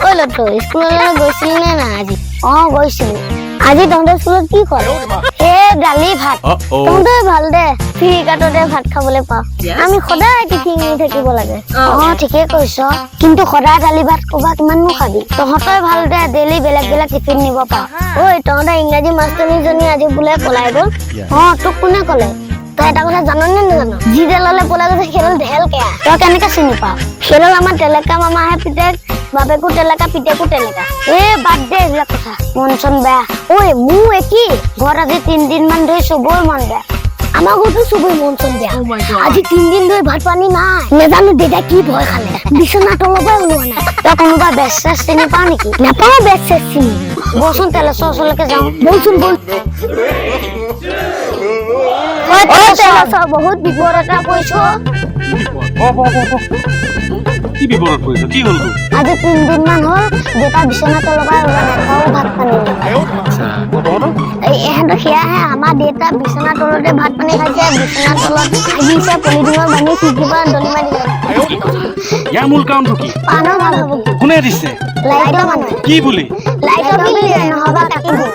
ঐ লটো স্কুললৈ গৈছিলি নে না আজি গৈছিলি আজি তহঁতৰ স্কুলত কি কৰে দালি ভাত তহঁতৰ ভাল দে ফ্ৰী কাটতে ভাত খাবলৈ পাওঁ আমি সদায় টিফিন নি থাকিব লাগে ঠিকে কৈছ কিন্তু সদায় দালি ভাত কবা কিমাননো খাবি তহঁতৰ ভাল দে ডেইলি বেলেগ বেলেগ টিফিন নিব পাওঁ ঐ তহঁতৰ ইংৰাজী মাষ্টৰনীজনী আজি বোলে পলাই গ'ল তোক কোনে ক'লে তই এটা কথা জান নে নাজান যিডাললে পলাই গৈছে সেইডাল ঢেল কেয়া তই কেনেকে চিনি পাৱ সেইডাল আমাৰ তেলেকা মামাহে পিতেক বাপেকো তেলেকা পিতেকো তেলেকা বাদ দে এইবিলাক কথা মন চন বেয়া ঐ মোৰ একেই ঘৰত আজি 3 দিন মান ধৰি চবৰে মন বেয়া আমাৰ ঘৰতো চবৰে মন চন বেয়া আজি 3 দিন ধৰি ভাত পানী নাই নেজানো দেউতা কি ভয় খালে বিচনা তলৰ পৰা ওলোৱা নাই তই কোনোবা বেচ চেচ চিনি পাৱ নেকি নাপাওঁ বেচ চেচ চিনি বলচোন তেলেশ্বৰ ওচৰলৈকে যাওঁ বলচোন বল বহুত বিপদ এটা পৰিছো কি বিপদত পৰিছ কি হ'ল আজি 3 দিন মান হ'ল দেউতা বিচনা তলৰ পৰা ওলোৱা নাই ভাত পানী এহেঁতৰ সেয়াহে আমাৰ দেউতা বিচনা তলতে ভাত পানী খাইছে বিচনা তলত আহিছে পলিথিনত বান্ধি খিৰিকীৰ পৰা দলি মাৰি দিলে ইয়াৰ মূল কাৰণটো কি পানৰ ভাল হ'ব কোনে দিছে লাইটৰ মানুহ কি বুলি লাইটৰ বিল নহবা কাটি দিব